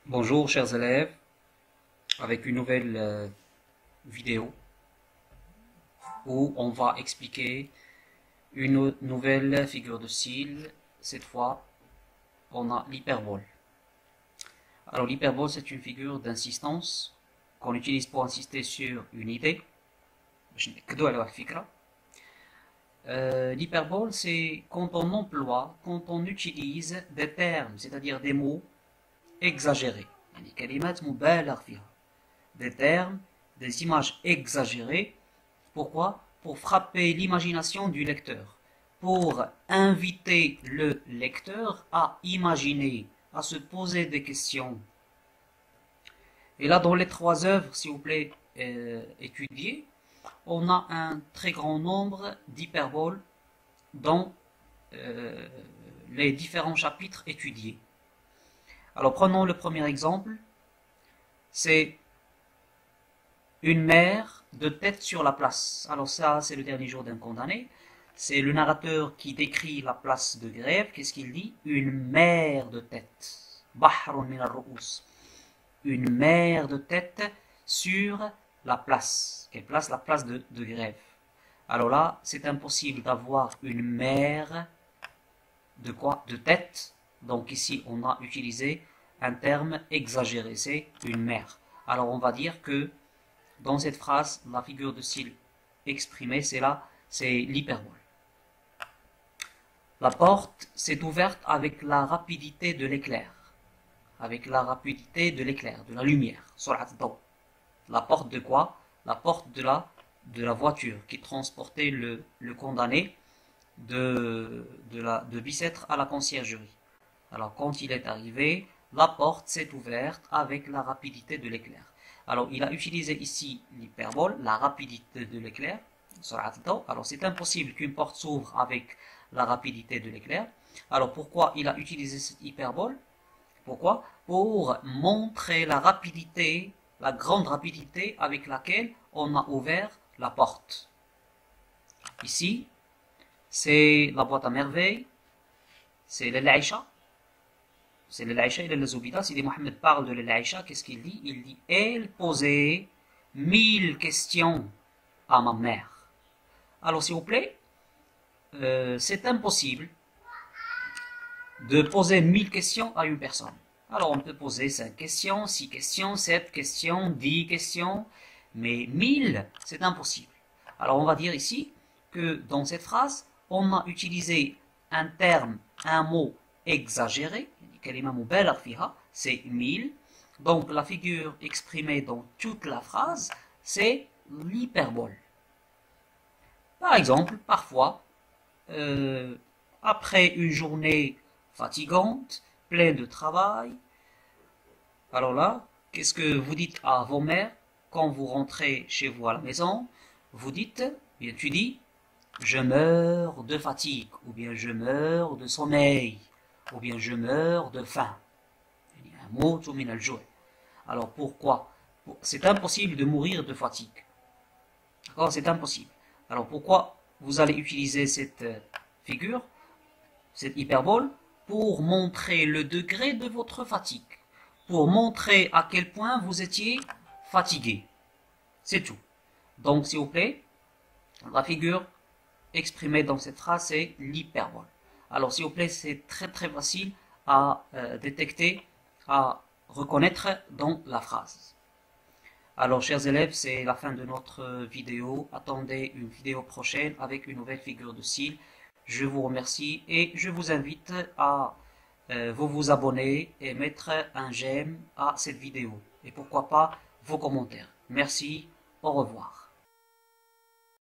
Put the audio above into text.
Bonjour chers élèves, avec une nouvelle vidéo où on va expliquer une nouvelle figure de style. Cette fois, on a l'hyperbole. Alors l'hyperbole, c'est une figure d'insistance qu'on utilise pour insister sur une idée. L'hyperbole, c'est quand on utilise des termes, c'est-à-dire des mots exagérés. Des termes, des images exagérées. Pourquoi? Pour frapper l'imagination du lecteur. Pour inviter le lecteur à imaginer, à se poser des questions. Et là, dans les trois œuvres, s'il vous plaît, étudiées, on a un très grand nombre d'hyperboles dans les différents chapitres étudiés. Alors prenons le premier exemple, c'est une mère de tête sur la place. Alors ça, c'est le dernier jour d'un condamné. C'est le narrateur qui décrit la place de grève. Qu'est-ce qu'il dit? Une mer de tête. Bahrun min al-ru'us. Une mer de tête sur la place. Quelle place? La place de grève. Alors là, c'est impossible d'avoir une mer de quoi? De tête. Donc ici, on a utilisé un terme exagéré, c'est une mer. Alors on va dire que dans cette phrase, la figure de style exprimée, c'est l'hyperbole. La porte s'est ouverte avec la rapidité de l'éclair. Avec la rapidité de l'éclair, de la lumière. La porte de quoi? La porte de la voiture qui transportait le condamné de Bicêtre à la conciergerie. Alors quand il est arrivé, la porte s'est ouverte avec la rapidité de l'éclair. Alors il a utilisé ici l'hyperbole, la rapidité de l'éclair. Alors c'est impossible qu'une porte s'ouvre avec la rapidité de l'éclair. Alors pourquoi il a utilisé cette hyperbole? Pourquoi? Pour montrer la rapidité, la grande rapidité avec laquelle on a ouvert la porte. Ici, c'est la boîte à merveilles, c'est l'Aïcha. C'est l'Aïcha et le Zoubida. Sidi Mohamed parle de l'Aïcha, qu'est-ce qu'il dit? Il dit, elle posait 1000 questions à ma mère. Alors s'il vous plaît, c'est impossible de poser 1000 questions à une personne. Alors on peut poser 5 questions, 6 questions, 7 questions, 10 questions, mais 1000, c'est impossible. Alors on va dire ici que dans cette phrase, on a utilisé un terme, un mot exagéré, c'est 1000. Donc la figure exprimée dans toute la phrase, c'est l'hyperbole. Par exemple, parfois, après une journée fatigante, pleine de travail, alors là, qu'est-ce que vous dites à vos mères quand vous rentrez chez vous à la maison? Vous dites, bien tu dis, je meurs de fatigue, ou bien je meurs de sommeil, ou bien je meurs de faim. Alors pourquoi? C'est impossible de mourir de fatigue. D'accord? C'est impossible. Alors pourquoi vous allez utiliser cette figure, cette hyperbole, pour montrer le degré de votre fatigue, pour montrer à quel point vous étiez fatigué. C'est tout. Donc s'il vous plaît, la figure exprimée dans cette phrase, c'est l'hyperbole. Alors s'il vous plaît, c'est très très facile à détecter, à reconnaître dans la phrase. Alors chers élèves, c'est la fin de notre vidéo. Attendez une vidéo prochaine avec une nouvelle figure de style. Je vous remercie et je vous invite à vous abonner et mettre un j'aime à cette vidéo. Et pourquoi pas vos commentaires. Merci, au revoir.